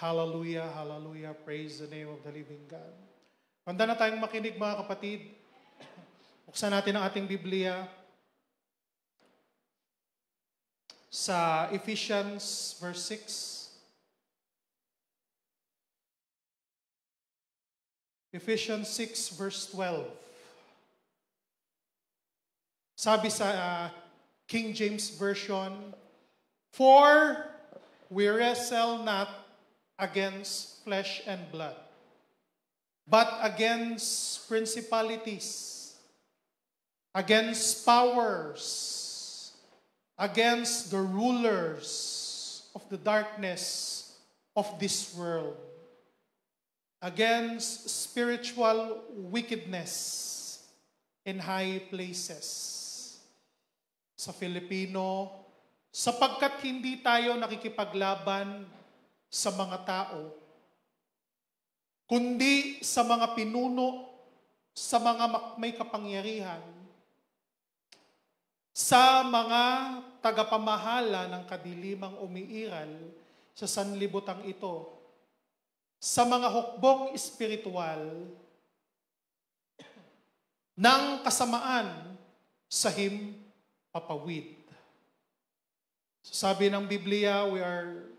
Hallelujah, hallelujah. Praise the name of the living God. Handa na tayong makinig mga kapatid. Buksan natin ang ating Biblia sa Ephesians verse 6. Ephesians 6 verse 12. Sabi sa King James Version, "For we wrestle not against flesh and blood, but against principalities, against powers, against the rulers of the darkness of this world, against spiritual wickedness in high places." Sa Filipino, sapagkat hindi tayo nakikipaglaban sa mga tao, kundi sa mga pinuno, sa mga may kapangyarihan, sa mga tagapamahala ng kadilimang umiiral sa sanlibutan ito, sa mga hukbong espiritual ng kasamaan sa himpapawid. So sabi ng Biblia, we are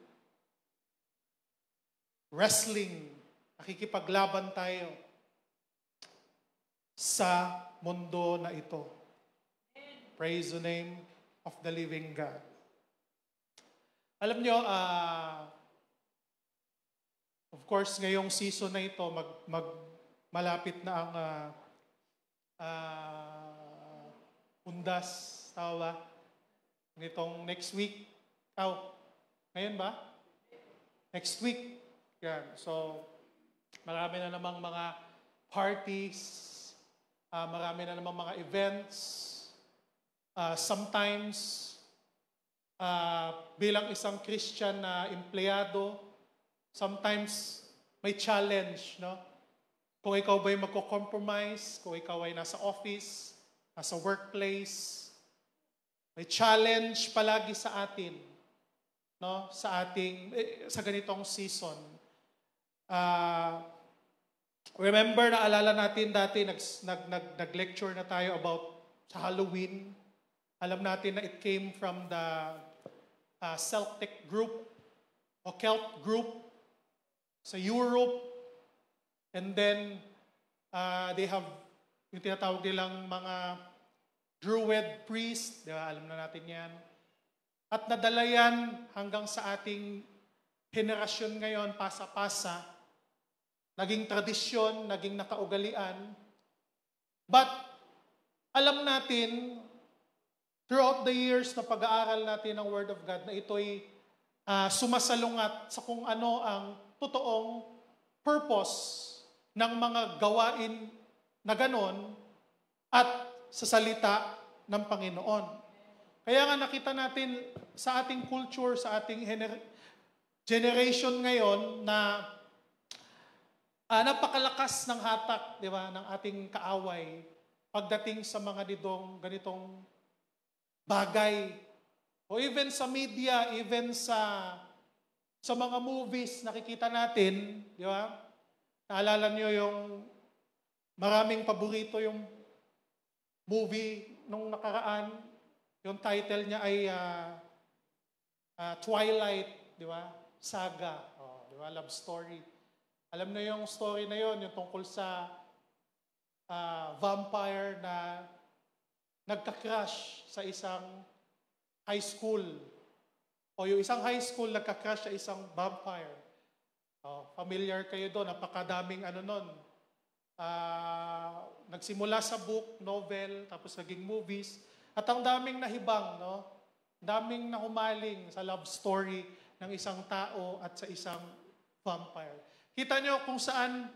wrestling, nakikipaglaban tayo sa mundo na ito. Praise the name of the living God. Alam nyo, of course, ngayong season na ito, malapit na ang undas, tawa, nitong next week. Ngayon ba? Next week. Yan. So, marami na namang mga parties, marami na namang mga events. Sometimes, bilang isang Christian na empleyado, sometimes may challenge, no? Kung ikaw ba'y magko-compromise, kung ikaw ay nasa office, nasa workplace, may challenge palagi sa atin, no? Sa ganitong season. Remember, naalala natin dati, nag-lecture na tayo about sa Halloween. Alam natin na it came from the Celtic group o Celt group sa Europe. And then, they have yung tinatawag nilang mga Druid priest, di ba? Alam na natin yan. At nadala yan hanggang sa ating henerasyon ngayon, pasa-pasa, naging tradisyon, naging nakaugalian. But, alam natin, throughout the years na pag-aaral natin ng Word of God, na ito'y sumasalungat sa kung ano ang totoong purpose ng mga gawain na ganon at sa salita ng Panginoon. Kaya nga nakita natin sa ating culture, sa ating generation ngayon na napakalakas ng hatak, di ba, ng ating kaaway pagdating sa mga ganitong bagay. O even sa media, even sa mga movies nakikita natin, di ba? Naalala niyo yung maraming paborito yung movie nung nakaraan, yung title niya ay Twilight, di ba? Saga, di ba? Love story. Alam na yung story na yon, yung tungkol sa vampire na nagka-crush sa isang high school. O yung isang high school nagka-crush sa isang vampire. Familiar kayo doon, napakadaming nun. Nagsimula sa book, novel, tapos naging movies. At ang daming nahibang, no? Daming nahumaling sa love story ng isang tao at sa isang vampire. Kita nyo kung saan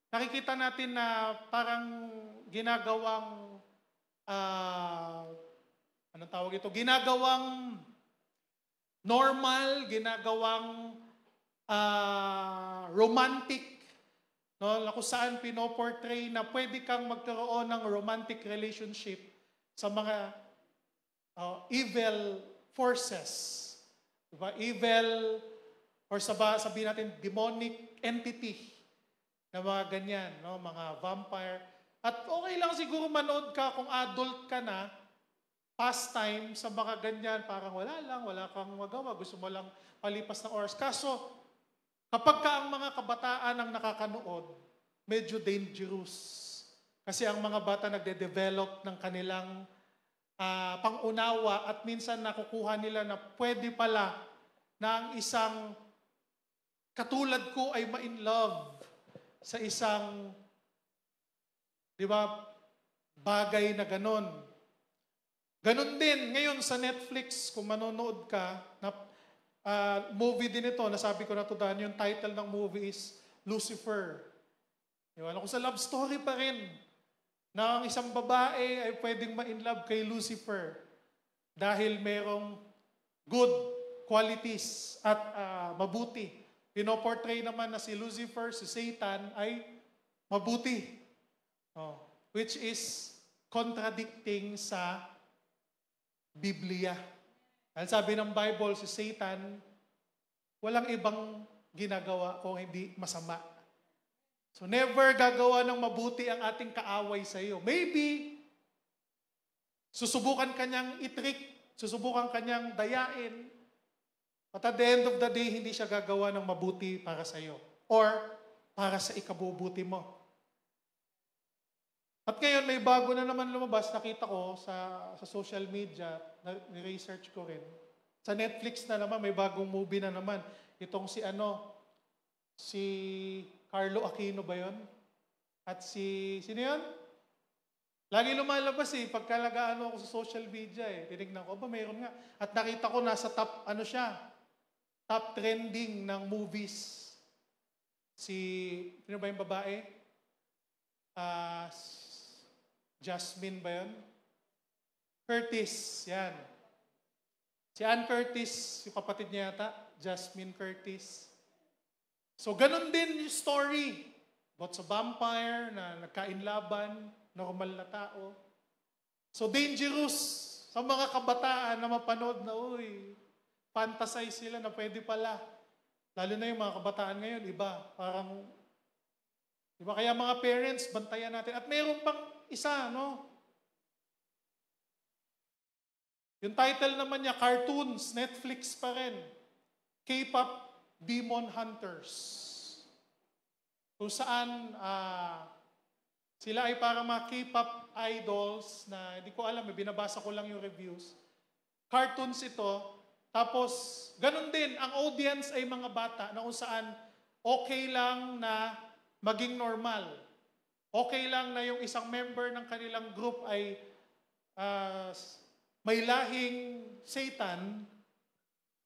nakikita natin na parang ginagawang anong tawag ito? Ginagawang normal, ginagawang romantic, no? Na kung saan pinoportray na pwede kang magkaroon ng romantic relationship sa mga evil forces, diba? Evil or sabihin natin demonic entity na mga ganyan, no? Mga vampire. At okay lang siguro manood ka kung adult ka na, pastime sa mga ganyan, parang wala kang magawa, gusto mo lang palipas ng oras. Kaso, kapag ka ang mga kabataan ang nakakanood, medyo dangerous. Kasi ang mga bata nagde-develop ng kanilang pangunawa at minsan nakukuha nila na pwede pala na ang isang katulad ko ay ma-in love sa isang, di ba, bagay na ganon. Ganon din, ngayon sa Netflix, kung manonood ka, movie din ito, nasabi ko na to dahil yung title ng movie is Lucifer. Diba? Kung sa love story pa rin, na ang isang babae ay pwedeng ma-inlove kay Lucifer dahil merong good qualities at mabuti. Pinoportray naman na si Lucifer, si Satan, ay mabuti. Which is contradicting sa Biblia. Dahil sabi ng Bible, si Satan, walang ibang ginagawa kung hindi masama. So never gagawa ng mabuti ang ating kaaway sa iyo. Maybe, susubukan kanyang itrik, susubukan kanyang dayain, but at the end of the day, hindi siya gagawa ng mabuti para sa iyo or para sa ikabubuti mo. At ngayon, may bago na naman lumabas, nakita ko sa social media, na-research ko rin. Sa Netflix na naman, may bagong movie na naman. Itong si Carlo Aquino ba yun? At sino yun? Lagi lumalabas pagkalagaan ako sa social media Tinignan ko, mayroon nga. At nakita ko nasa top trending ng movies. Sino ba yung babae? Jasmine ba yun? Curtis, yan. Si Ann Curtis, yung kapatid niya yata, Jasmine Curtis. So, ganun din yung story. About sa vampire na nagkainlaban, normal na tao. So, dangerous sa mga kabataan na mapanood na, fantasize sila na pwede pala. Lalo na yung mga kabataan ngayon, iba. Parang, iba kaya mga parents, bantayan natin. At mayroon pang isa, no? Yung title naman niya, cartoons, Netflix pa rin. K-pop Demon Hunters. Kung saan sila ay parang mga K-pop idols na hindi ko alam, binabasa ko lang yung reviews. Cartoons ito. Tapos, ganun din, ang audience ay mga bata na kung saan okay lang na maging normal. Okay lang na yung isang member ng kanilang group ay may lahing Satan,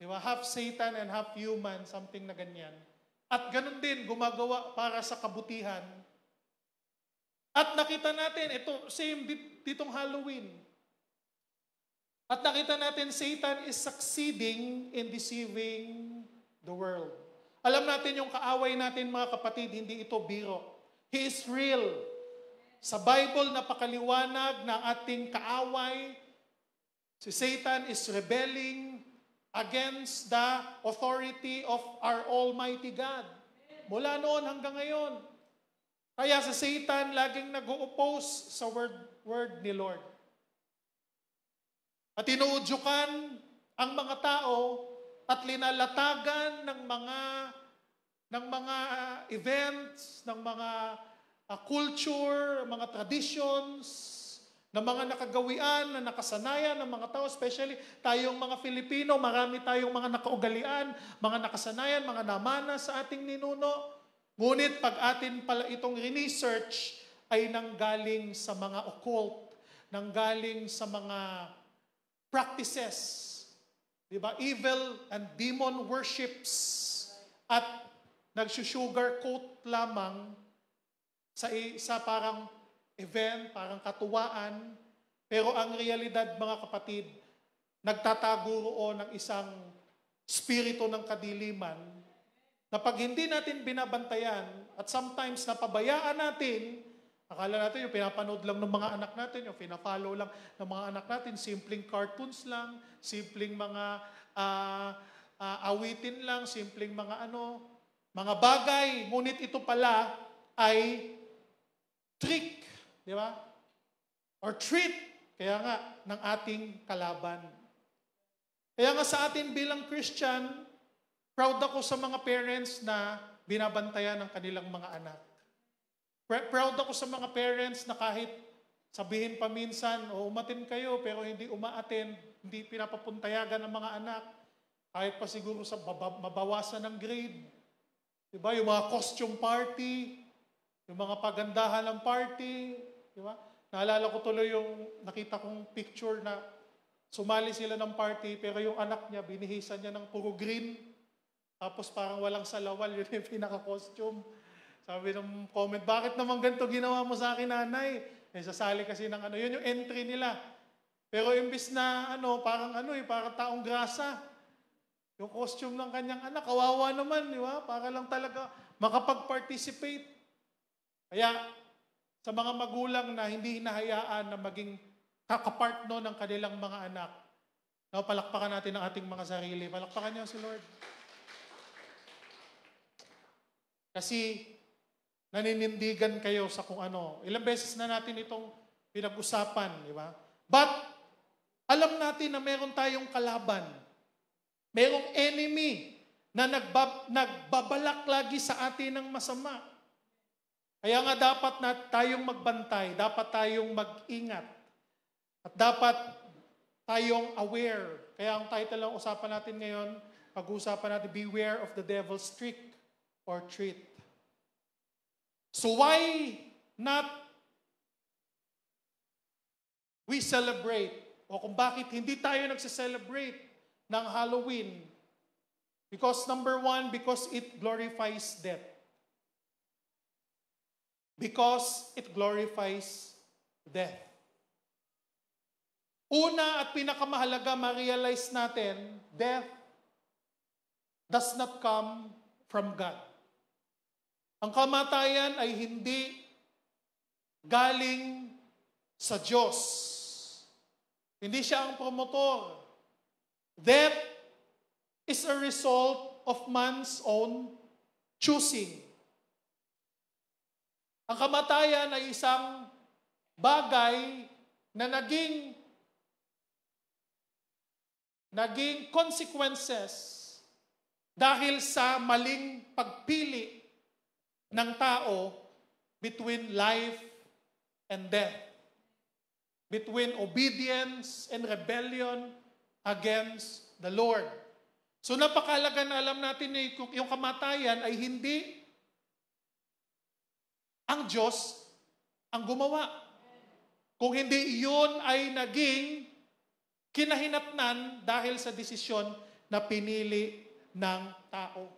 di ba? Half Satan and half human, something na ganyan. At ganun din, gumagawa para sa kabutihan. At nakita natin, ito, same ditong Halloween. At nakita natin, Satan is succeeding in deceiving the world. Alam natin yung kaaway natin, mga kapatid, hindi ito biro. He is real. Sa Bible, napakaliwanag ng ating kaaway. Si Satan is rebelling against the authority of our Almighty God. Mula noon hanggang ngayon. Kaya sa Satan, laging nag-o-oppose sa word ni Lord. At inuudyukan ang mga tao at linalatagan ng mga events, ng mga culture, mga traditions, ng mga nakagawian, na nakasanayan ng mga tao, especially tayong mga Filipino, marami tayong mga nakaugalian, mga nakasanayan, mga namana sa ating ninuno. Ngunit pag atin pala itong research ay nanggaling sa mga occult, nanggaling sa mga practices, di ba? Evil and demon worships at nagsusugarcoat lamang sa parang event, parang katuwaan, pero ang realidad, mga kapatid, nagtatago roon ng isang spirito ng kadiliman na pag hindi natin binabantayan at sometimes napabayaan natin, akala natin yung pinapanood lang ng mga anak natin, yung pinafollow lang ng mga anak natin, simpleng cartoons lang, simpleng mga awitin lang, simpleng mga bagay. Ngunit ito pala ay trick, di ba? Or treat, kaya nga, ng ating kalaban. Kaya nga sa atin bilang Christian, proud ako sa mga parents na binabantayan ng kanilang mga anak. Proud ako sa mga parents na kahit sabihin pa minsan, umatin kayo, pero hindi umaattend, hindi pinapapuntayagan ng mga anak. Kahit pa siguro sa mabawasan ng grade. Diba? Yung mga costume party, yung mga pagandahan ng party. Diba? Naalala ko tuloy yung nakita kong picture na sumali sila ng party, pero yung anak niya, binihisan niya ng puro green. Tapos parang walang salawal, yun yung pinaka-costume. Sabi ng comment, bakit naman ganito ginawa mo sa akin, nanay? Sasali kasi ng yun yung entry nila. Pero imbis na parang taong grasa. Yung costume ng kanyang anak, kawawa naman, di ba? Para lang talaga makapag-participate. Kaya, sa mga magulang na hindi hinahayaan na maging kakapart ng kanilang mga anak, palakpakan natin ang ating mga sarili. Palakpakan niyo si Lord. Kasi, naninindigan kayo sa kung ano. Ilang beses na natin itong pinag-usapan, di ba? But, alam natin na meron tayong kalaban. Merong enemy na nagbabalak lagi sa atin ng masama. Kaya nga dapat na tayong magbantay, dapat tayong mag-ingat, at dapat tayong aware. Kaya ang title ng usapan natin ngayon, pag-uusapan natin, beware of the devil's trick or treat. So why not we celebrate? O kung bakit hindi tayo nagse-celebrate ng Halloween? Because number one, because it glorifies death. Because it glorifies death. Una at pinakamahalaga, ma-realize natin, death does not come from God. Ang kamatayan ay hindi galing sa Diyos. Hindi siya ang promotor. Death is a result of man's own choosing. Ang kamatayan ay isang bagay na naging consequences dahil sa maling pagpili ng tao between life and death. Between obedience and rebellion against the Lord. So napakahalaga na alam natin na yung kamatayan ay hindi ang Diyos ang gumawa. Kung hindi iyon ay naging kinahinatnan dahil sa desisyon na pinili ng tao.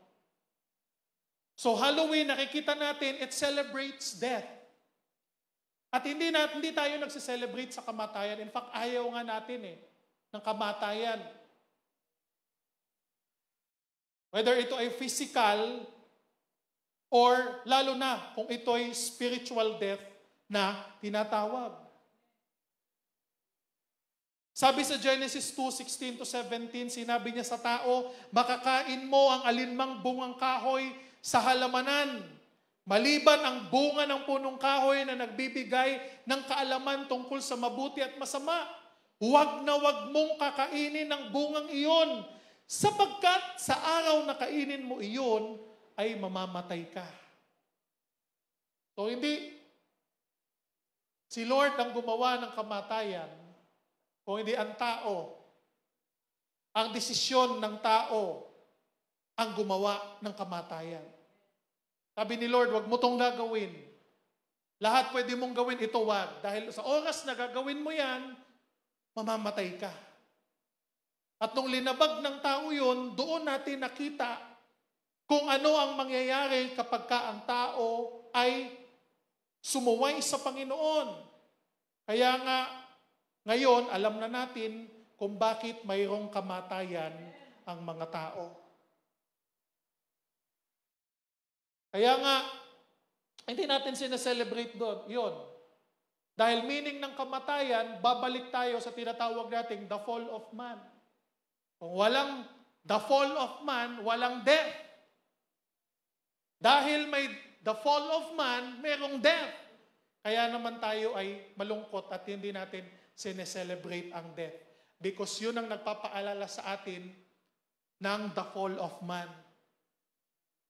So Halloween, nakikita natin, it celebrates death. At hindi tayo nagse-celebrate sa kamatayan. In fact, ayaw nga natin ng kamatayan. Whether ito ay physical or lalo na kung ito ay spiritual death na tinatawag. Sabi sa Genesis 2:16-17, sinabi niya sa tao, makakain mo ang alinmang bungang kahoy sa halamanan, maliban ang bunga ng punong kahoy na nagbibigay ng kaalaman tungkol sa mabuti at masama. Huwag na huwag mong kakainin ng bungang iyon, sapagkat sa araw na kainin mo iyon, ay mamamatay ka. So hindi si Lord ang gumawa ng kamatayan, kung hindi ang tao. Ang desisyon ng tao ang gumawa ng kamatayan. Sabi ni Lord, wag mo tong gagawin. Lahat pwede mong gawin, ito wag. Dahil sa oras na gagawin mo yan, mamamatay ka. At nung linabag ng tao yun, doon natin nakita kung ano ang mangyayari kapag ka ang tao ay sumuway sa Panginoon. Kaya nga, ngayon, alam na natin kung bakit mayroong kamatayan ang mga tao. Kaya nga, hindi natin sinaselebrate doon. Yun. Dahil meaning ng kamatayan, babalik tayo sa tinatawag nating the fall of man. Kung walang the fall of man, walang death. Dahil may the fall of man, merong death. Kaya naman tayo ay malungkot at hindi natin sineselebrate ang death. Because yun ang nagpapaalala sa atin ng the fall of man.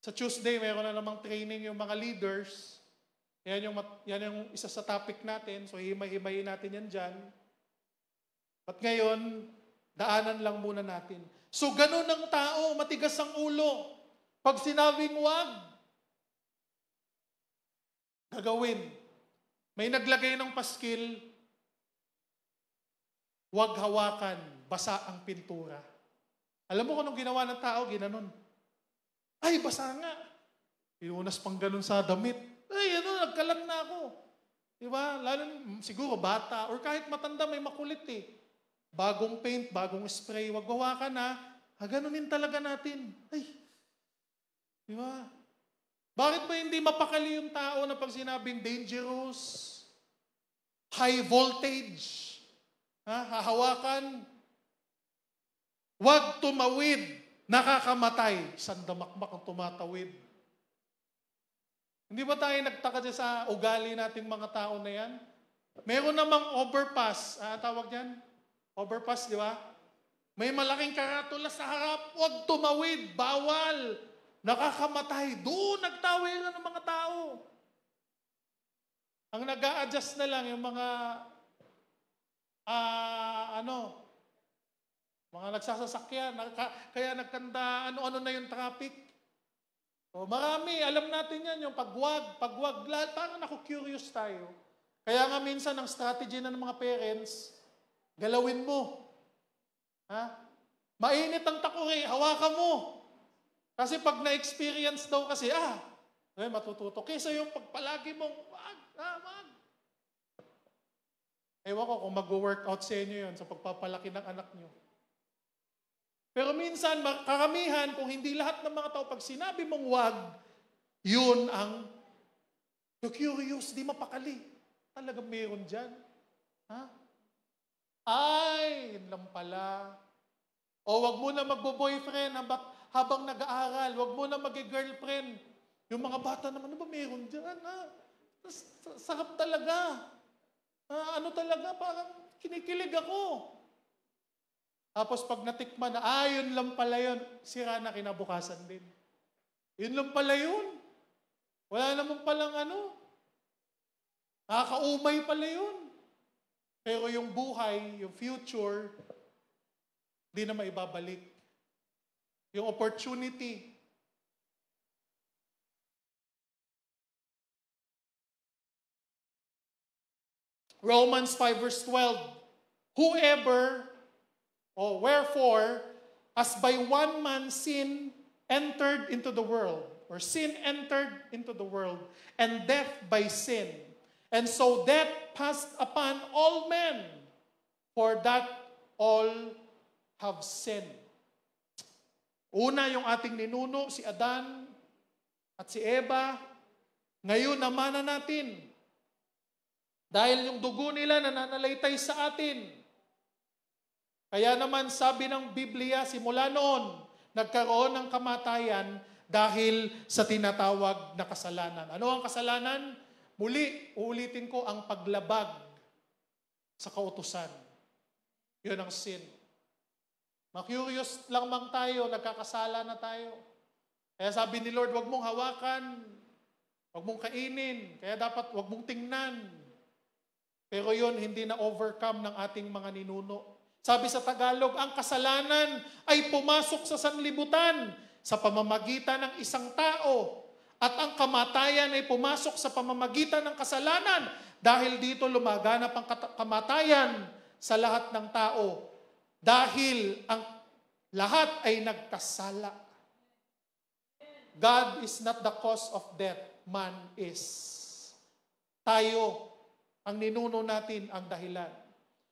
Sa Tuesday, meron na namang training yung mga leaders. Yan yung isa sa topic natin. So, himay-himayin natin yan dyan. At ngayon, daanan lang muna natin. So, ganun ang tao, matigas ang ulo. Pag sinabing wag, gagawin. May naglagay ng paskil, wag hawakan, basa ang pintura. Alam mo kung anong ginawa ng tao, ginanon. Ay, basa nga. Iunas pang ganun sa damit. Ay, nagkalat na ako. Diba? Lalo, siguro bata, or kahit matanda, may makulit eh. Bagong paint, bagong spray, wag hawakan ha. Ganunin talaga natin. Ay, diba? Bakit ba hindi mapakali yung tao na pag sinabing dangerous, high voltage, hahawakan, wag tumawid, nakakamatay. Sandamakmak ang tumatawid. Hindi ba tayo nagtaka dyan sa ugali nating mga tao na yan? Meron namang overpass. Tawag yan? Overpass, di ba? May malaking karatula sa harap. Huwag tumawid. Bawal. Nakakamatay. Doon nagtawiran ng mga tao. Ang nag-a-adjust na lang yung mga mga nagsasasakyan. Kaya nagkanda ano-ano na yung traffic. O, marami, alam natin yan, yung pagwag, parang naku-curious tayo. Kaya nga minsan, ang strategy na ng mga parents, galawin mo. Mainit ang takuri, hawakan mo. Kasi pag na-experience daw kasi, matututo. Kaysa yung pagpalagi mong, wag. Ewan ko kung mag-workout sa inyo yun sa pagpapalaki ng anak nyo. Pero minsan, karamihan, kung hindi lahat ng mga tao, pag sinabi mong wag, yun ang curious, di mapakali. Talagang meron dyan. Ay, yun lang pala. O wag mo na magbo-boyfriend habang nag-aaral. Wag mo na mag-girlfriend. Yung mga bata naman, ano ba meron dyan? Sarap talaga. Talaga, parang kinikilig ako. Tapos pag natikman na, yun lang pala yun, sira na kinabukasan din. Yun lang pala yun. Wala naman palang nakakaumay pala yun. Pero yung buhay, yung future, di na maibabalik. Yung opportunity. Romans 5 verse 12, wherefore, as by one man sin entered into the world, or sin entered into the world, and death by sin. And so death passed upon all men, for that all have sinned. Una, yung ating ninuno, si Adan at si Eva. Ngayon, namana natin. Dahil yung dugo nila nananalaytay sa atin. Kaya naman sabi ng Biblia, simula noon, nagkaroon ng kamatayan dahil sa tinatawag na kasalanan. Ano ang kasalanan? Muli, uulitin ko, ang paglabag sa kautusan. Yun ang sin. Ma-curious lang mang tayo, nagkakasala na tayo. Kaya sabi ni Lord, wag mong hawakan, wag mong kainin, kaya dapat wag mong tingnan. Pero yun, hindi na overcome ng ating mga ninuno. Sabi sa Tagalog, ang kasalanan ay pumasok sa sanlibutan sa pamamagitan ng isang tao. At ang kamatayan ay pumasok sa pamamagitan ng kasalanan. Dahil dito lumaganap ang kamatayan sa lahat ng tao. Dahil ang lahat ay nagkasala. God is not the cause of death, man is. Tayo, ang ninuno natin ang dahilan.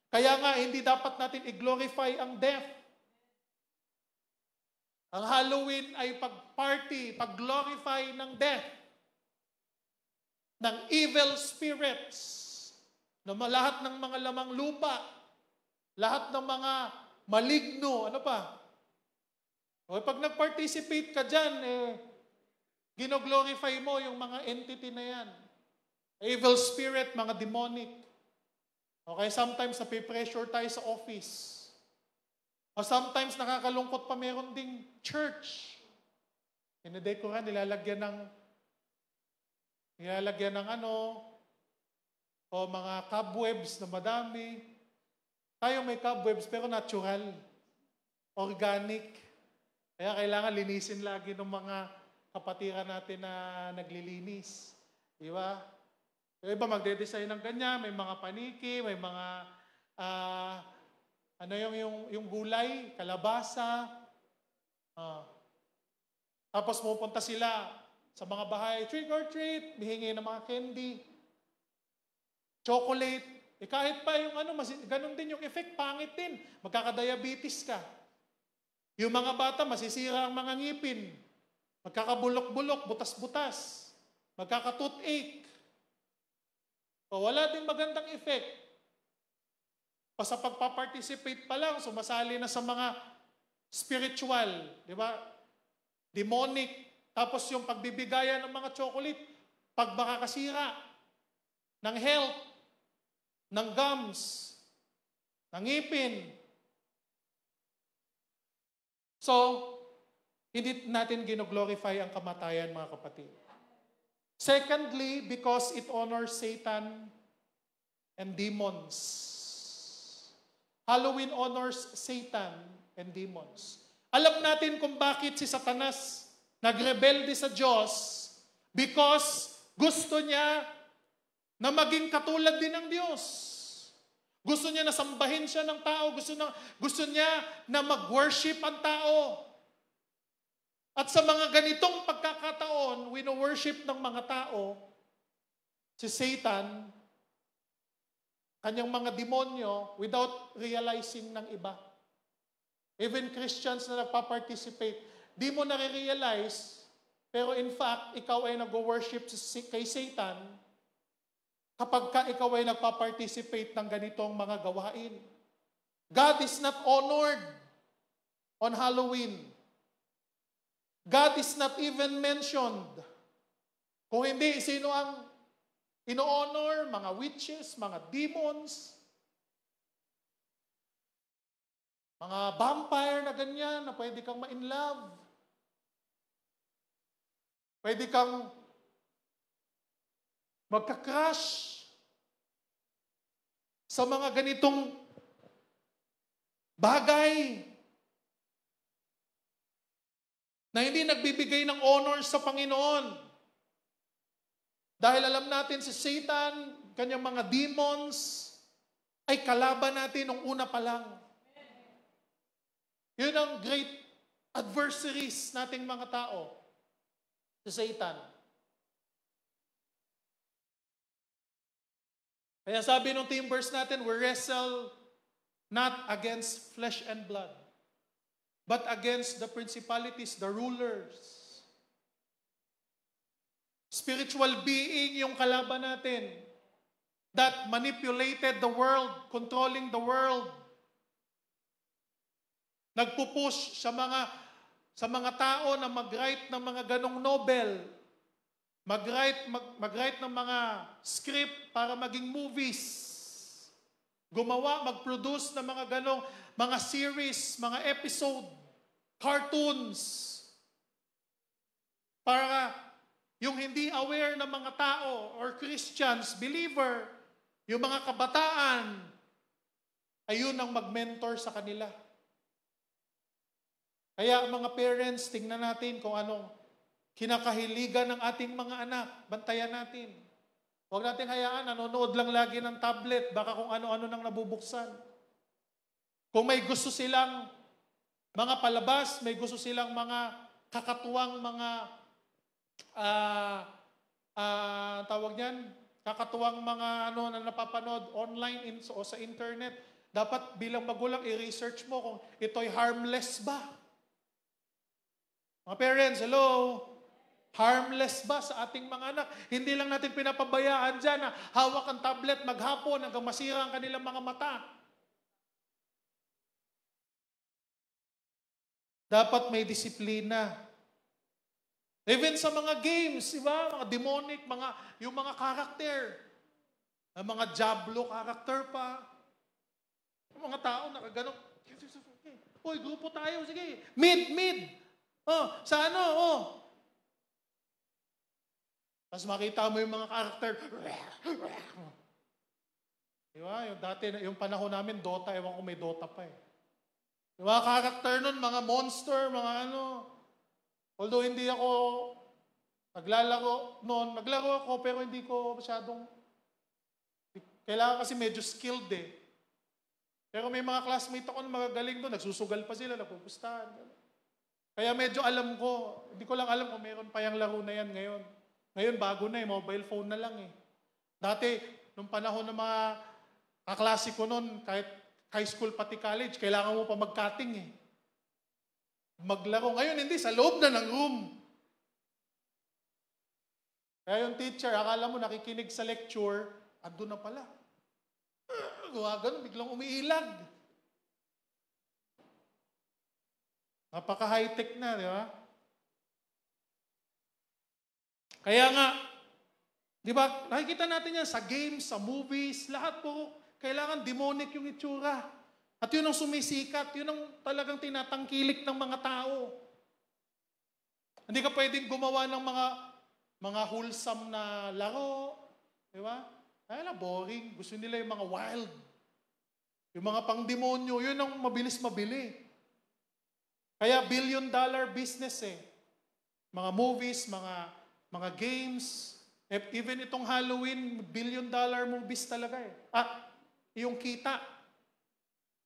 Kaya nga, hindi dapat natin i-glorify ang death. Ang Halloween ay pag-party, pag-glorify ng death. Ng evil spirits. Na lahat ng mga lamang lupa. Lahat ng mga maligno. Ano pa? O pag nag-participate ka dyan, gino-glorify mo yung mga entity na yan. Evil spirit, mga demonic. Okay, sometimes napipressure tayo sa office. O sometimes nakakalungkot pa meron ding church. Inidekoran, nilalagyan ng o mga cobwebs na madami. Tayo may cobwebs pero natural, organic. Kaya kailangan linisin lagi ng mga kapatiran natin na naglilinis. Di ba? Yung iba magde-design ng ganyan, may mga paniki, may mga yung gulay, kalabasa. Tapos pupunta sila sa mga bahay, trick or treat, hihingi ng mga candy, chocolate. Kahit pa yung ganun din yung effect, pangit din. Magkakadiabetes ka. Yung mga bata, masisira ang mga ngipin. Magkakabulok-bulok, butas-butas. Magkaka-toothache. O wala ding magandang effect. Sa pagpaparticipate pa lang, sumasali na sa mga spiritual, di ba? Demonic. Tapos yung pagbibigayan ng mga chocolate, pag makakasira ng health, ng gums, ng ngipin. So, hindi natin gino-glorify ang kamatayan, mga kapatid. Secondly, because it honors Satan and demons. Halloween honors Satan and demons. Alam natin kung bakit si Satanas nagrebelde sa Diyos because gusto niya na maging katulad din ng Diyos. Gusto niya na sambahin siya ng tao. Gusto niya na mag-worship ang tao. At sa mga ganitong pagkakataon, wino-worship ng mga tao, si Satan, kanyang mga demonyo, without realizing ng iba. Even Christians na nagpa-participate, di mo nare-realize, pero in fact, ikaw ay nag-worship kay Satan, kapag ikaw ay nagpa-participate ng ganitong mga gawain. God is not honored on Halloween. God is not even mentioned. Kung hindi, sino ang ino-honor? Mga witches, mga demons, mga vampire na ganyan, na pwede kang ma-inlove. Pwede kang magka-crush sa mga ganitong bagay na hindi nagbibigay ng honor sa Panginoon. Dahil alam natin si Satan, kanyang mga demons, ay kalaban natin nung una pa lang. Yun ang great adversaries nating mga tao, si Satan. Kaya sabi nung team verse natin, we wrestle not against flesh and blood, but against the principalities, the rulers. Spiritual being yung kalaban natin that manipulated the world, controlling the world. Nagpupush sa mga tao na mag-write ng mga ganong Nobel, mag-write ng mga script para maging movies. Gumawa, mag-produce ng mga ganong mga series, mga episode, cartoons. Para yung hindi aware ng mga tao or Christians, believer, yung mga kabataan, ayun ang mag-mentor sa kanila. Kaya mga parents, tingnan natin kung anong kinakahiligan ng ating mga anak. Bantayan natin. Huwag natin hayaan, nanonood lang lagi ng tablet, baka kung ano-ano nang nabubuksan. Kung may gusto silang mga palabas, may gusto silang mga kakatuwang mga, tawag niyan, kakatuwang mga na napapanood online o sa internet, dapat bilang magulang, i-research mo kung ito'y harmless ba. Mga parents, hello? Harmless ba sa ating mga anak? Hindi lang natin pinapabayaan dyan na hawak ang tablet maghapon hanggang masira ang kanilang mga mata. Dapat may disiplina. Even sa mga games, di ba? Mga demonic, yung mga karakter. Ang mga Diablo karakter pa. Yung mga tao nakaganon. Uy, grupo tayo, sige. Mid. Sa ano, Tapos makita mo yung mga karakter. Di ba? Yung dati, yung panahon namin, Dota, ewan ko may Dota pa eh. Yung mga karakter nun, mga monster, mga ano. Although hindi ako naglalaro noon, naglaro ako pero hindi ko masyadong, kailangan kasi medyo skilled eh. Pero may mga classmate ako na magagaling doon, nagsusugal pa sila, nagpupustahan. Kaya medyo alam ko, hindi ko lang alam kung meron pa yung laro na yan ngayon. Ngayon bago na eh, mobile phone na lang eh. Dati, nung panahon ng mga kaklase ko noon, kahit high school pati college, kailangan mo pa mag-cutting eh. Maglaro. Ngayon hindi, sa loob na ng room. Kaya yung teacher, akala mo nakikinig sa lecture, andun na pala. Ganun, biglang umiilag. Napaka-high-tech na, di ba? Kaya nga, di ba, nakikita natin yan sa games, sa movies, lahat po, kailangan demonic yung itsura. At yun ang sumisikat, yun ang talagang tinatangkilik ng mga tao. Hindi ka pwedeng gumawa ng mga wholesome na laro. Di ba? Ay na, boring. Gusto nila yung mga wild. Yung mga pang-demonyo, yun ang mabilis mabili. Kaya billion-dollar business eh. Mga movies, mga games. Even itong Halloween, billion-dollar movies talaga eh. Yung kita.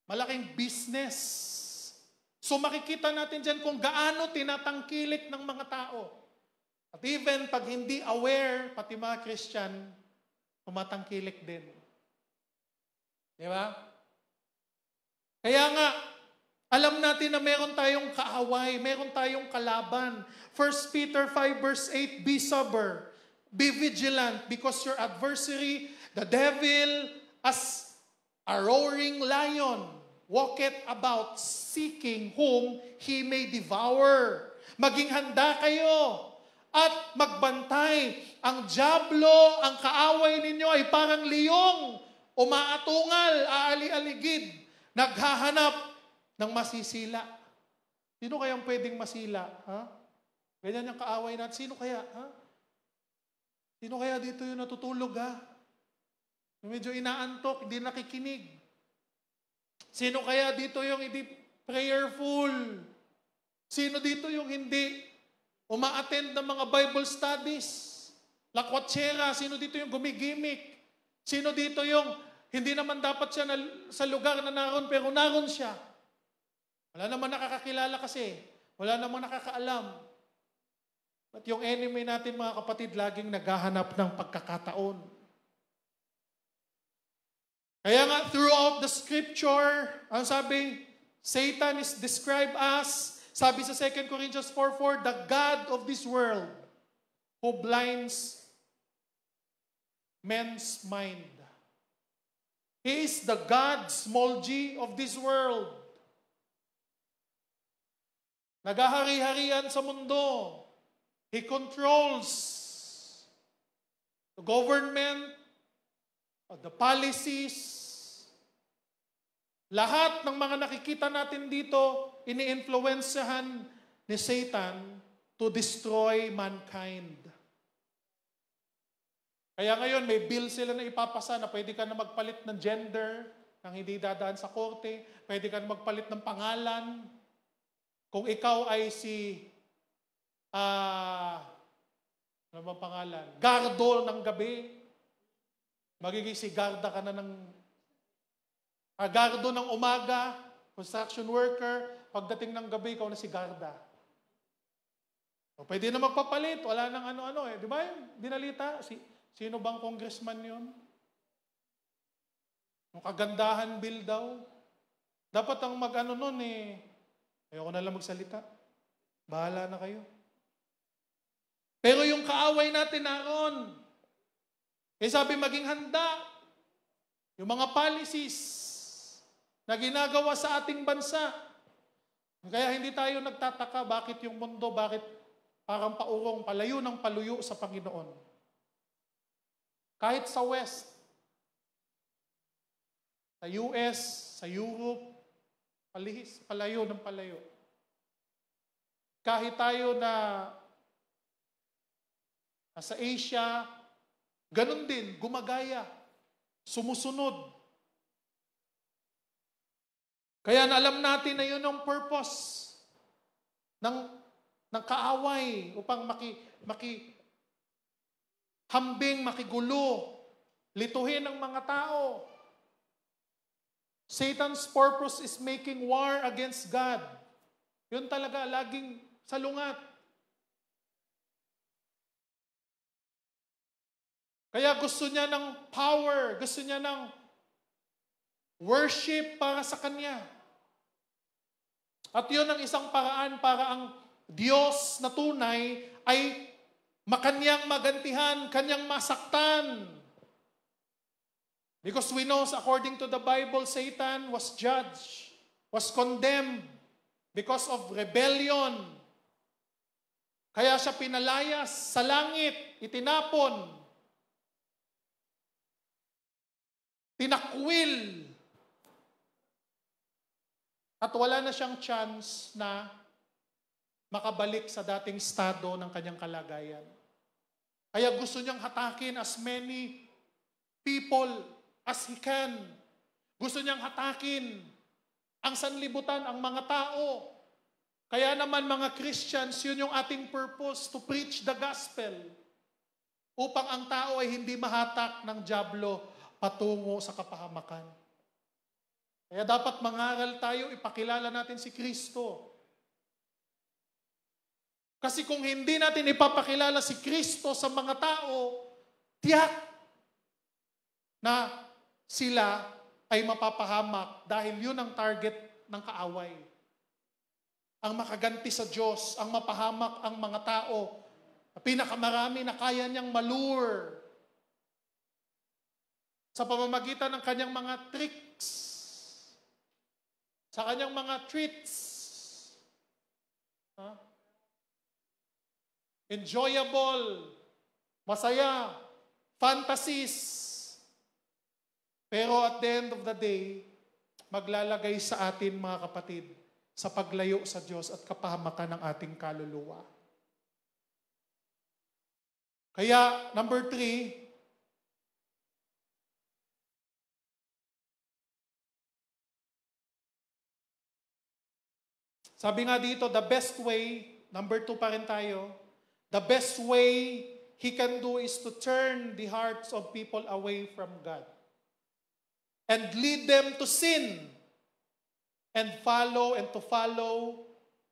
Malaking business. So makikita natin dyan kung gaano tinatangkilik ng mga tao. At even pag hindi aware, pati mga Christian, tumatangkilik din. Di ba? Kaya nga, alam natin na meron tayong kaaway, meron tayong kalaban. 1 Peter 5 verse 8, be sober, be vigilant, because your adversary, the devil, as a roaring lion, walketh about seeking whom he may devour. Maging handa kayo at magbantay. Ang dyablo, ang kaaway ninyo ay parang liyong, umaatungal, aali-aligid, naghahanap ng masisila. Sino kayang pwedeng masila? Ha? Ganyan yung kaaway natin. Sino kaya? Ha? Sino kaya dito yung natutulog? Ha? Medyo inaantok, hindi nakikinig. Sino kaya dito yung hindi prayerful? Sino dito yung hindi uma-attend ng mga Bible studies? Lakwatsera, sino dito yung gumigimik? Sino dito yung hindi naman dapat siya sa lugar na naroon pero naroon siya? Wala naman nakakakilala kasi. Wala naman nakakaalam. At yung enemy natin mga kapatid, laging naghahanap ng pagkakataon. Kaya nga, throughout the scripture, ang sabi, Satan is described as, sabi sa 2 Corinthians 4:4, the God of this world who blinds men's mind. He is the God, small g, of this world. Nagahari-harian sa mundo. He controls the government, the policies. Lahat ng mga nakikita natin dito, ini-influensyahan ni Satan to destroy mankind. Kaya ngayon, may bill sila na ipapasa na pwede ka na magpalit ng gender nang hindi dadaan sa korte. Pwede ka na magpalit ng pangalan. Kung ikaw ay si, ano bang pangalan? Gardo ng gabi. Magiging si Garda ka na ng Gardo ng umaga, construction worker, pagdating ng gabi, ikaw na si Garda. O pwede na magpapalit, wala nang ano-ano eh. Di ba yung binalita? Sino bang congressman yun? Yung kagandahan bill daw. Dapat ang mag-ano nun eh, ayoko na lang magsalita. Bahala na kayo. Pero yung kaaway natin naroon, sabi maging handa. Yung mga policies na ginagawa sa ating bansa, Kaya hindi tayo nagtataka bakit yung mundo, bakit parang paurong, palayo ng paluyo sa Panginoon. Kahit sa West, sa US, sa Europe, palihis, palayo ng palayo. Kahit tayo na sa Asia, ganun din, gumagaya, sumusunod. Kaya alam natin na yun ang purpose ng kaaway upang hambing, makigulo, lituhin ang mga tao. Satan's purpose is making war against God. Yun talaga, laging salungat. Kaya gusto niya ng power, gusto niya ng worship para sa Kanya. At yun ang isang paraan para ang Diyos na tunay ay makanyang magantihan, kanyang masaktan. Because we know, according to the Bible, Satan was judged, was condemned because of rebellion. Kaya siya pinalayas sa langit, itinapon, tinakwil, at wala na siyang chance na makabalik sa dating estado ng kanyang kalagayan. Kaya gusto niyang hatakin as many people as he can. Gusto niyang hatakin ang sanlibutan, ang mga tao. Kaya naman mga Christians, yun yung ating purpose, to preach the gospel. Upang ang tao ay hindi mahatak ng dyablo patungo sa kapahamakan. Kaya dapat mangaral tayo, ipakilala natin si Kristo. Kasi kung hindi natin ipapakilala si Kristo sa mga tao, tiyak na sila ay mapapahamak dahil yun ang target ng kaaway. Ang makaganti sa Diyos, ang mapahamak ang mga tao, pinakamarami na kaya niyang malure sa pamamagitan ng kanyang mga tricks, sa kanyang mga treats. Enjoyable, masaya, fantasies. Pero at the end of the day, maglalagay sa atin mga kapatid sa paglayo sa Diyos at kapahamakan ng ating kaluluwa. Kaya, number 3, sabi nga dito, the best way, number 2 pa rin tayo, the best way He can do is to turn the hearts of people away from God and lead them to sin and to follow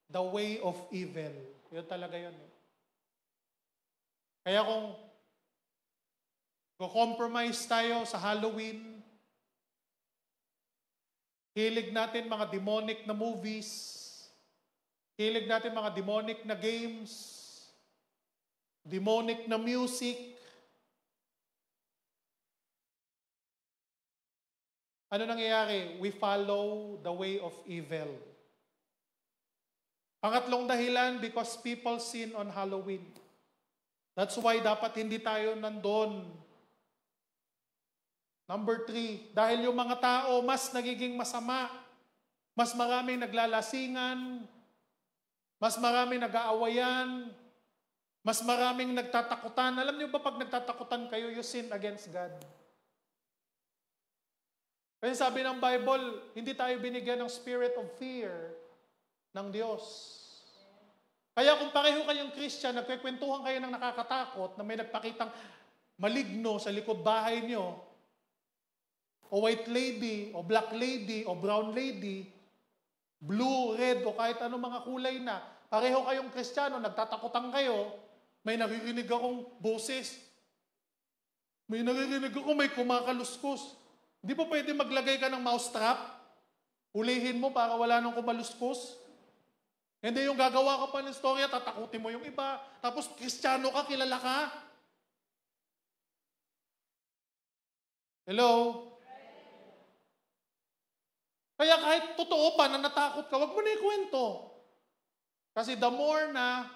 the way of evil. Yun talaga yun. Kaya kung compromise tayo sa Halloween, hilig natin mga demonic na movies, hilig natin mga demonic na games, demonic na music. Ano nangyayari? We follow the way of evil. Pangatlong dahilan, because people sin on Halloween. That's why dapat hindi tayo nandun. Number 3, dahil yung mga tao mas nagiging masama, mas maraming naglalasingan, mas maraming nag-aawayan, mas maraming nagtatakutan. Alam niyo ba pag nagtatakutan kayo, you sin against God. Kasi sabi ng Bible, hindi tayo binigyan ng spirit of fear ng Diyos. Kaya kung pareho kayong Christian, nagkwekwentuhan kayo ng nakakatakot na may nagpakitang maligno sa likod bahay niyo, o white lady, o black lady, o brown lady, blue, red, o kahit anong mga kulay na, pareho kayong Kristiyano, nagtatakutan kayo, may naririnig akong boses, may naririnig ako, may kumakaluskos. Di ba pwede maglagay ka ng mousetrap? Ulihin mo para wala nang kumaluskos? Hindi yung gagawa ka pa ng storya, tatakutin mo yung iba, tapos Kristiyano ka, kilala ka? Hello? Kaya kahit totoo pa na natakot ka, wag mo na ikwento. Kasi the more na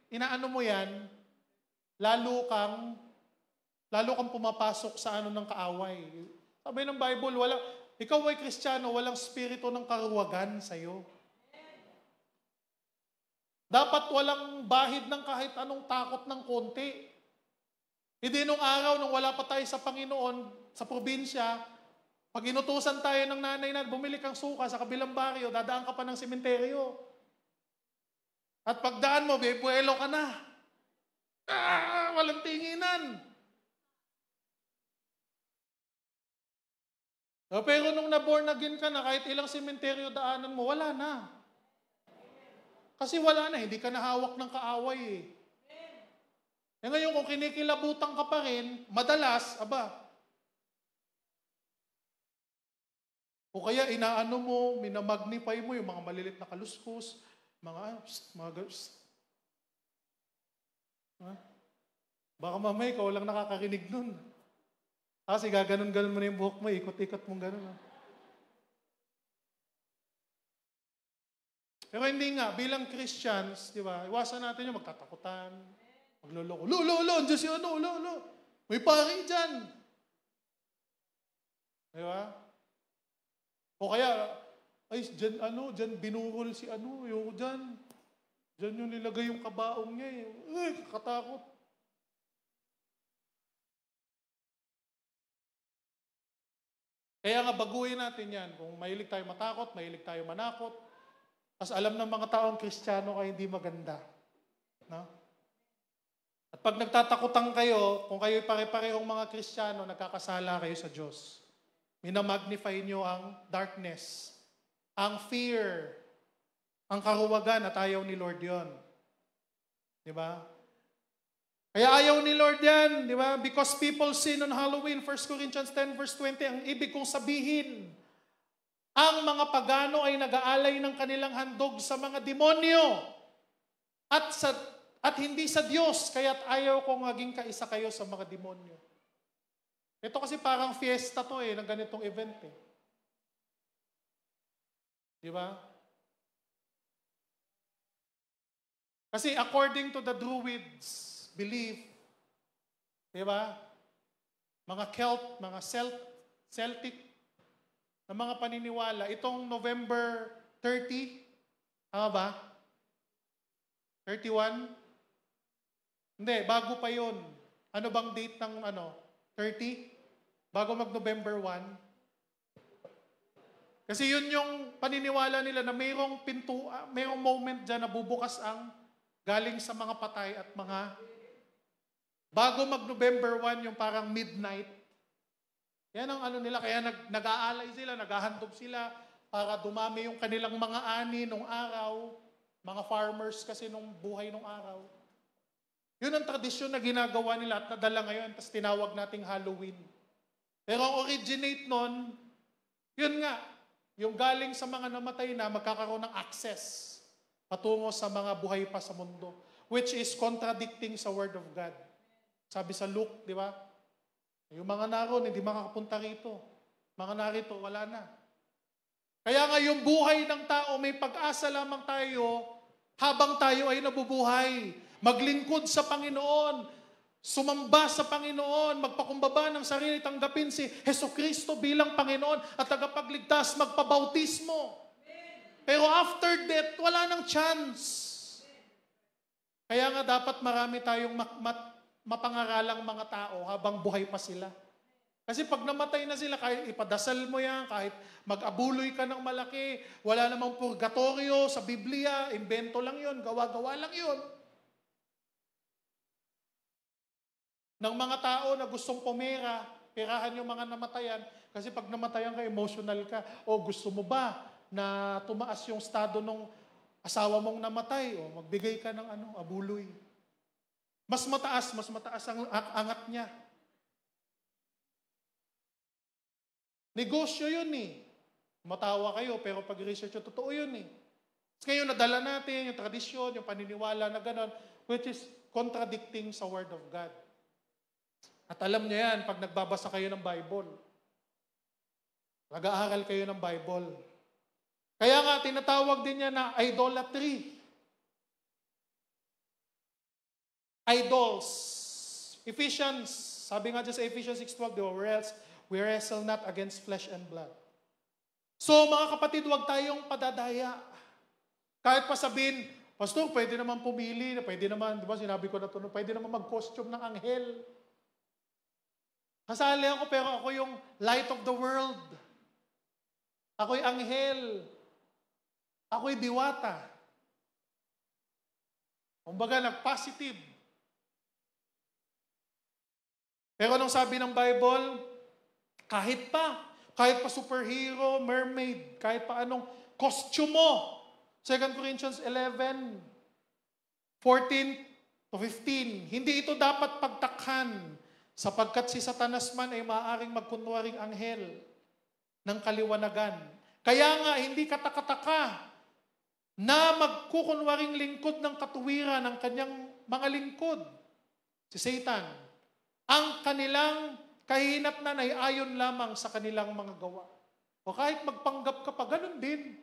inaano mo yan, lalo kang pumapasok sa ano ng kaaway. Sabi ng Bible, ikaw ay Kristiyano, walang spirito ng karuwagan sa'yo. Dapat walang bahid ng kahit anong takot ng konti. Hindi nung araw, nung wala pa tayo sa Panginoon, sa probinsya, pag inutusan tayo ng nanay na bumili kang suka sa kabilang baryo, dadaan ka pa ng sementeryo. At pagdaan mo, bebuelo ka na. Walang tinginan. Pero nung na-born again ka na, kahit ilang sementeryo daanan mo, wala na. Kasi wala na, hindi ka nahawak ng kaaway eh. Ngayon, kung kinikilabutan ka pa rin, madalas, o kaya inaano mo, minamagnify mo yung mga malilit na kaluskos, baka mamay, ikaw lang nakakarinig nun. Kasi gaganon-ganon mo na yung buhok mo, ikot-ikot mong ganon. Pero hindi nga, bilang Christians, di ba, iwasan natin yung magtatakutan, magloloko. Lo, Diyos yung lo. May pari dyan. Di ba? O kaya, dyan binurol si yung dyan. Dyan yung nilagay yung kabaong niya eh. Kakatakot. Kaya nga, baguhin natin yan. Kung mahilig tayo matakot, mahilig tayo manakot, kasi alam ng mga taong Kristiyano ay hindi maganda. No? At pag nagtatakutan kayo, kung kayo pare-parehong mga Kristiyano, nagkakasala kayo sa Diyos. Minamagnify nyo ang darkness, ang fear, ang karuwagan at ayaw ni Lord yon. Di ba? Kaya ayaw ni Lord yan, di ba? Because people sin on Halloween, 1 Corinthians 10 verse 20, ang ibig kong sabihin, ang mga pagano ay nag-aalay ng kanilang handog sa mga demonyo at hindi sa Diyos, kaya't ayaw kong maging kaisa kayo sa mga demonyo. Ito kasi parang fiesta to ng ganitong event Di ba? Kasi according to the Druids belief, di ba? Mga Celtic na mga paniniwala, itong November 30, tama ba? 31? Hindi, bago pa yun. Ano bang date ng 30? Bago mag-November 1? Kasi yun yung paniniwala nila na mayroong moment dyan na bubukas ang galing sa mga patay at mga bago mag-November 1, yung parang midnight. Yan ang nila, kaya nag-aalay sila, naghahandog sila para dumami yung kanilang mga ani nung araw, mga farmers kasi nung buhay nung araw. Yun ang tradisyon na ginagawa nila at nadala ngayon, tapos tinawag nating Halloween. Pero ang originate nun, yun nga, yung galing sa mga namatay na magkakaroon ng access patungo sa mga buhay pa sa mundo, which is contradicting sa Word of God. Sabi sa Luke, di ba? Yung mga naroon, hindi makakapunta rito. Mga narito, wala na. Kaya nga yung buhay ng tao, may pag-asa lamang tayo habang tayo ay nabubuhay. Maglingkod sa Panginoon, sumamba sa Panginoon, magpakumbaba ng sarili, tanggapin si Jesucristo bilang Panginoon at tagapagligtas, magpabautismo. Pero after death, wala nang chance. Kaya nga dapat marami tayong mapangaralang mga tao habang buhay pa sila. Kasi pag namatay na sila, kahit ipadasal mo yan, kahit mag-abuloy ka ng malaki, wala namang purgatorio sa Biblia, invento lang yun, gawa-gawa lang yun. Ng mga tao na gustong perahan yung mga namatayan, kasi pag namatayan ka, emotional ka, o gusto mo ba na tumaas yung estado ng asawa mong namatay, o magbigay ka ng abuloy. Mas mataas ang angat niya. Negosyo yun Matawa kayo, pero pag-research yun, totoo yun Ngayon, nadala natin yung tradisyon, yung paniniwala na gano'n, which is contradicting sa Word of God. At alam niyo yan, pag nagbabasa kayo ng Bible, nag-aaral kayo ng Bible, Kaya nga, tinatawag din niya na idolatry. Idols. Ephesians, sabi nga dyan sa Ephesians 6:12, we wrestle not against flesh and blood. So mga kapatid, huwag tayong padadaya. Kahit pa sabihin, Pastor, pwede naman pumili, pwede naman, di ba sinabi ko na ito, pwede naman mag-costume ng anghel. Kasali ako, pero ako yung light of the world. Ako'y anghel. Ako'y diwata. Kumbaga, nag-positive. Pero anong sabi ng Bible? Kahit pa superhero, mermaid, kahit pa anong costume mo. 2 Corinthians 11, 14 to 15. Hindi ito dapat pagtakhan sapagkat si Satanas man ay maaaring magkunwaring anghel ng kaliwanagan. Kaya nga, hindi katakataka na magkukunwaring lingkod ng katuwiran ng kanyang mga lingkod. Si Satan. Ang kanilang kahinatnan ay ayon lamang sa kanilang mga gawa. O kahit magpanggap ka pa, ganun din.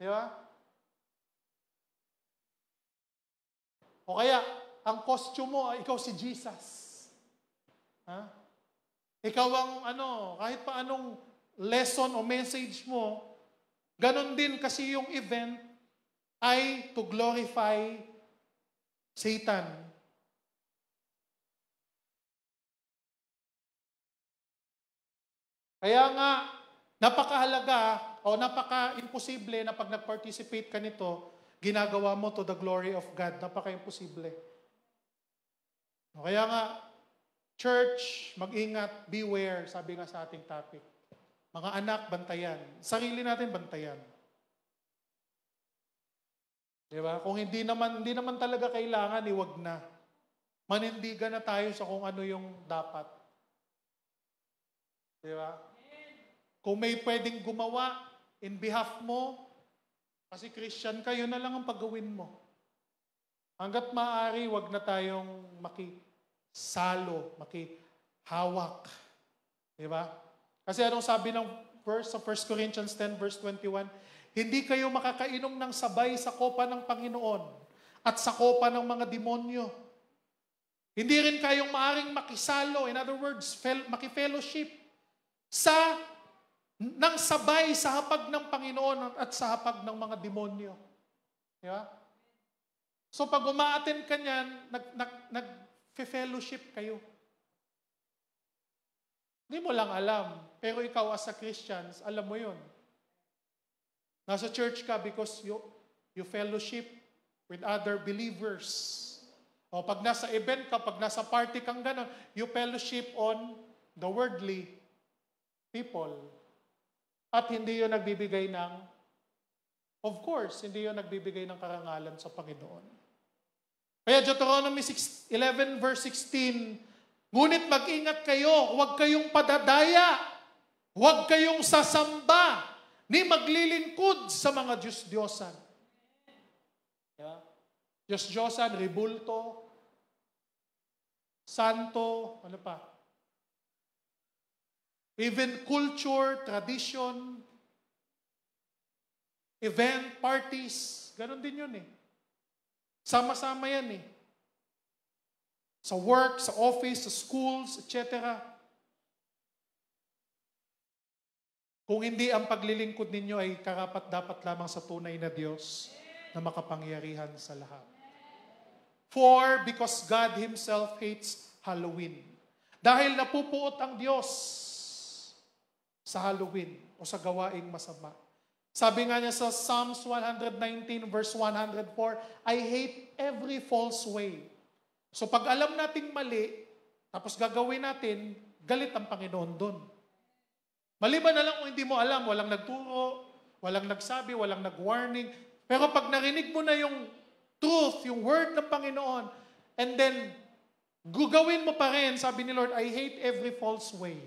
Di ba? O kaya, ang costume mo, ikaw si Jesus. Ha? Ikaw ang kahit pa anong lesson o message mo, ganun din kasi yung event ay to glorify Satan. Kaya nga, napakahalaga o napaka-imposible na pag nag-participate ka nito, ginagawa mo to the glory of God. Napaka-imposible. Kaya nga, church, mag-ingat, beware, sabi nga sa ating topic. Mga anak, bantayan. Sarili natin, bantayan. Diba? Kung hindi naman talaga kailangan, wag na. Manindigan na tayo sa kung ano yung dapat. Diba? Kung may pwedeng gumawa in behalf mo, kasi Christian ka, yun na lang ang paggawin mo. Hanggat maaari, wag na tayong makisalo, makihawak. Diba? Kasi anong sabi ng verse sa 1 Corinthians 10 verse 21? Hindi kayo makakainom ng sabay sa kopa ng Panginoon at sa kopa ng mga demonyo. Hindi rin kayong maaring makisalo, in other words, makifellowship ng sabay sa hapag ng Panginoon at sa hapag ng mga demonyo. Diba? So pag umaattend ka niyan, nag-fellowship kayo. Hindi mo lang alam, pero ikaw as a Christians, alam mo yun. Nasa church ka because you fellowship with other believers. O pag nasa event ka, pag nasa party kang gano'n, you fellowship on the worldly people. At hindi yun nagbibigay of course, hindi yun nagbibigay ng karangalan sa Panginoon. Kaya Deuteronomy 11 verse 16, ngunit mag-ingat kayo, huwag kayong padadaya, huwag kayong sasamba, ni maglilingkod sa mga Diyos-Diyosan. Yeah. Diyos-Diyosan, rebulto, santo, ano pa? Even culture, tradition, event, parties, ganun din yun eh. Sama-sama yan eh. Sa work, sa office, sa schools, etc. Kung hindi ang paglilingkod ninyo ay karapat-dapat lamang sa tunay na Diyos na makapangyarihan sa lahat. For, because God Himself hates Halloween. Dahil napupuot ang Diyos sa Halloween o sa gawaing masama. Sabi nga niya sa Psalms 119 verse 104, I hate every false way. So pag alam nating mali, tapos gagawin natin, galit ang Panginoon doon. Maliban na lang kung hindi mo alam, walang nagturo, walang nagsabi, walang nag-warning. Pero pag narinig mo na yung truth, yung word ng Panginoon, and then gugawin mo pa rin, sabi ni Lord, I hate every false way.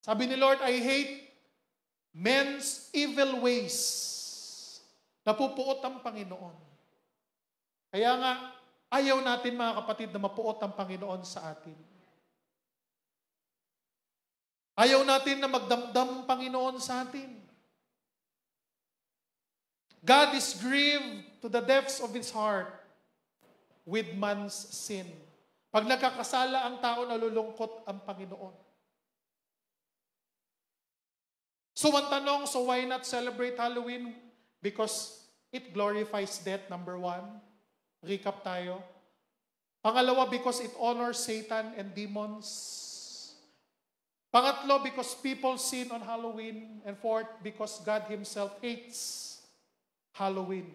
Sabi ni Lord, I hate men's evil ways. Napupuot ang Panginoon. Kaya nga, ayaw natin mga kapatid na mapuot ang Panginoon sa atin. Ayaw natin na magdamdam, Panginoon, sa atin. God is grieved to the depths of His heart with man's sin. Pag nagkakasala ang tao, nalulungkot ang Panginoon. So ang tanong, so why not celebrate Halloween? Because it glorifies death, number one. Recap tayo. Pangalawa, because it honors Satan and demons. Pangatlo, because people sin on Halloween. And fourth, because God Himself hates Halloween.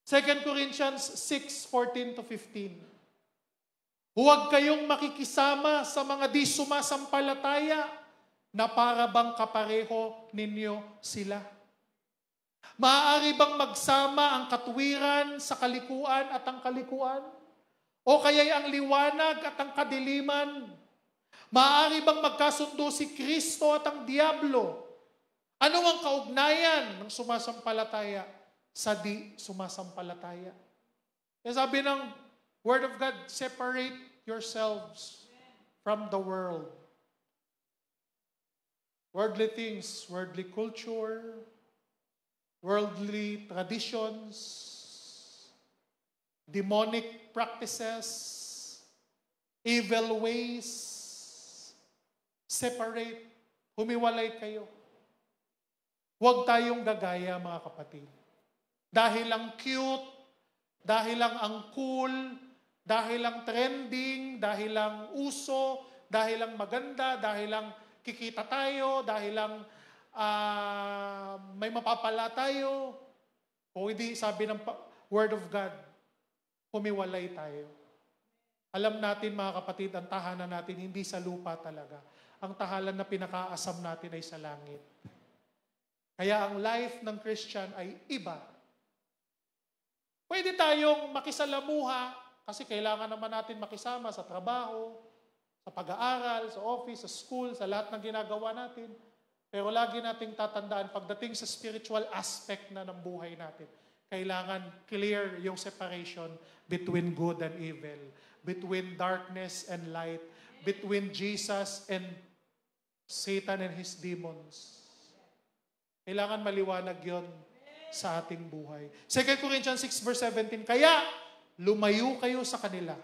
2 Corinthians 6:14-15. Huwag kayong makikisama sa mga di sumasampalataya na para bang kapareho ninyo sila. Maaari bang magsama ang katuwiran sa kalikuan at ang kalikuan? O kaya'y ang liwanag at ang kadiliman? Maaari bang magkasundo si Kristo at ang Diablo? Ano ang kaugnayan ng sumasampalataya sa di sumasampalataya? Kaya sabi ng Word of God, separate yourselves from the world. Worldly things, worldly culture, worldly traditions, demonic practices, evil ways. Separate. Humiwalay kayo. Huwag tayong gagaya, mga kapatid. Dahil lang cute, dahil lang ang cool, dahil lang trending, dahil lang uso, dahil lang maganda, dahil lang kikita tayo, dahil lang may mapapala tayo. O hindi, sabi ng Word of God, humiwalay tayo. Alam natin, mga kapatid, ang tahanan natin hindi sa lupa talaga. Ang tahanan na pinakaasam natin ay sa langit. Kaya ang life ng Christian ay iba. Pwede tayong makisalamuha kasi kailangan naman natin makisama sa trabaho, sa pag-aaral, sa office, sa school, sa lahat ng ginagawa natin. Pero lagi nating tatandaan, pagdating sa spiritual aspect na ng buhay natin, kailangan clear yung separation between good and evil, between darkness and light, between Jesus and Satan and his demons. Kailangan maliwanag yon sa ating buhay. 2 Corinthians 6 verse 17, kaya lumayo kayo sa kanila.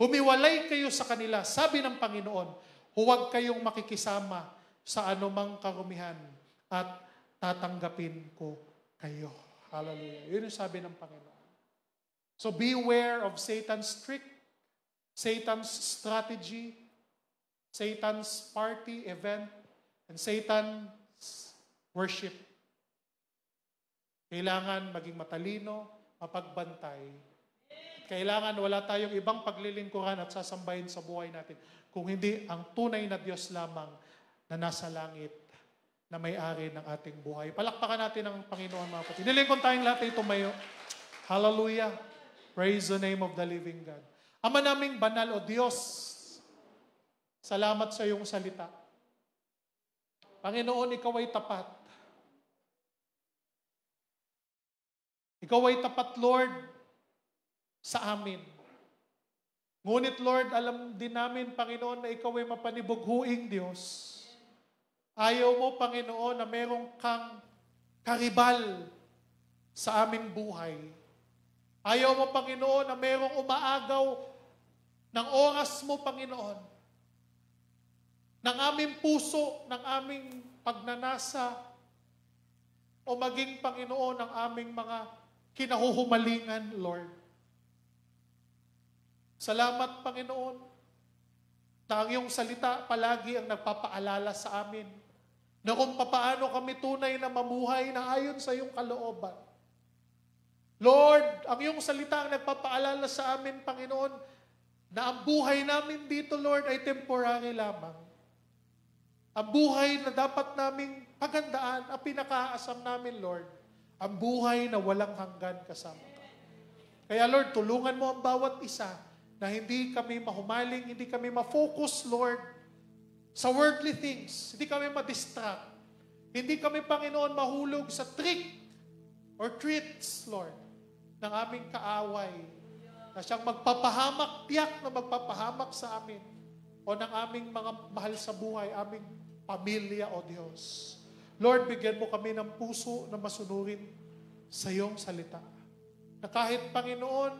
Humiwalay kayo sa kanila. Sabi ng Panginoon, huwag kayong makikisama sa anumang karumihan at tatanggapin ko kayo. Hallelujah. Yun yung sabi ng Panginoon. So beware of Satan's trick, Satan's strategy, Satan's party, event, and Satan's worship. Kailangan maging matalino, mapagbantay. Kailangan wala tayong ibang paglilingkuran at sasambahin sa buhay natin kung hindi ang tunay na Diyos lamang na nasa langit na may-ari ng ating buhay. Palakpakan natin ang Panginoon, mga kapatid. Nilingkod tayong lahat ay tumayo. Hallelujah. Praise the name of the living God. Ama naming banal o Diyos, salamat sa iyong salita. Panginoon, ikaw ay tapat. Ikaw ay tapat, Lord, sa amin. Ngunit, Lord, alam din namin, Panginoon, na ikaw ay mapanibughuing Diyos. Ayaw mo, Panginoon, na merong kang karibal sa aming buhay. Ayaw mo, Panginoon, na merong umaagaw ng oras mo, Panginoon, ng aming puso, ng aming pagnanasa, o maging, Panginoon, ng aming mga kinahuhumalingan, Lord. Salamat, Panginoon, na ang iyong salita palagi ang nagpapaalala sa amin na kung papaano kami tunay na mamuhay na ayon sa iyong kalooban. Lord, ang iyong salita ang nagpapaalala sa amin, Panginoon, na ang buhay namin dito, Lord, ay temporary lamang. Ang buhay na dapat naming pagandaan, ang pinakaasam namin, Lord, ang buhay na walang hanggan kasama ka. Kaya, Lord, tulungan mo ang bawat isa na hindi kami mahumaling, hindi kami ma-focus, Lord, sa worldly things. Hindi kami ma-distract. Hindi kami, Panginoon, mahulog sa trick or treats, Lord, ng aming kaaway na siyang magpapahamak, tiyak na magpapahamak sa amin o ng aming mga mahal sa buhay, aming pamilya, O Diyos. Lord, bigyan mo kami ng puso na masunurin sa iyong salita. Na kahit, Panginoon,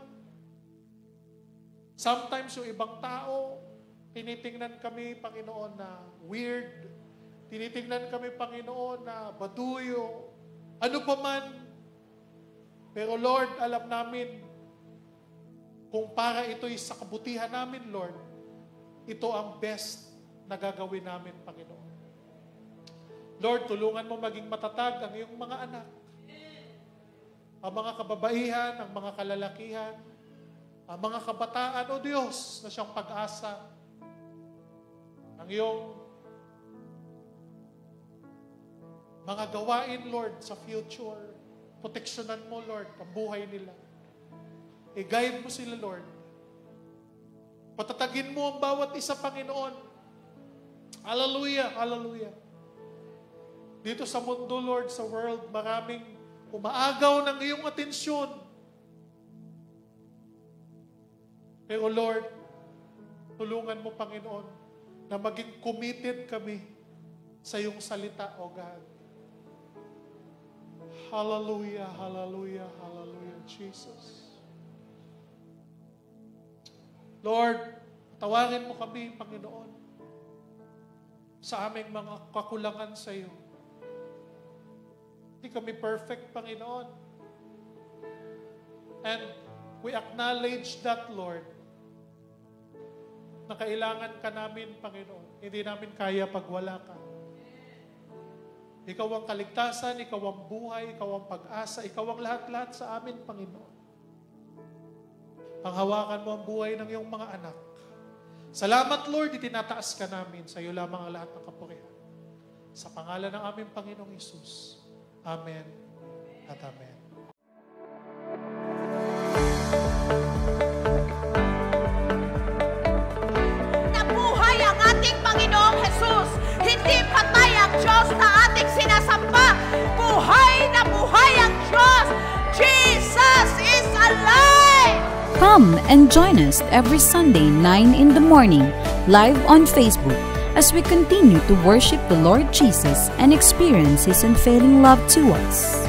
sometimes yung ibang tao, tinitingnan kami, Panginoon, na weird. Tinitingnan kami, Panginoon, na baduyo. Ano pa man. Pero Lord, alam namin, kung para ito'y sa kabutihan namin, Lord, ito ang best na gagawin namin, Panginoon. Lord, tulungan mo maging matatag ang iyong mga anak. Ang mga kababaihan, ang mga kalalakihan, ang mga kabataan, O Diyos, na siyang pag-asa. Ang iyong mga gawain, Lord, sa future. Proteksyonan mo, Lord, ang buhay nila. I-guide mo sila, Lord. Patatagin mo ang bawat isa, Panginoon. Hallelujah, hallelujah. Dito sa mundo, Lord, sa world, maraming umaagaw ng iyong atensyon. Pero Lord, tulungan mo, Panginoon, na maging committed kami sa iyong salita, O God. Hallelujah, hallelujah, hallelujah, Jesus. Lord, tawarin mo kami, Panginoon, sa aming mga kakulangan sa iyo. Hindi kami perfect, Panginoon. And we acknowledge that, Lord, na kailangan ka namin, Panginoon. Hindi namin kaya pag wala ka. Ikaw ang kaligtasan, ikaw ang buhay, ikaw ang pag-asa, ikaw ang lahat-lahat sa amin, Panginoon. Panghawakan mo ang buhay ng iyong mga anak. Salamat, Lord, itinataas ka namin. Sa iyo lamang ang lahat ng kapurihan. Sa pangalan ng aming Panginoong Hesus. Amen at amen. Nabuhay ang ating Panginoong Hesus. Hindi patay ang Diyos na ating sinasamba. Buhay na buhay ang Diyos. Jesus is alive! Come and join us every Sunday 9 in the morning, live on Facebook, as we continue to worship the Lord Jesus and experience His unfailing love to us.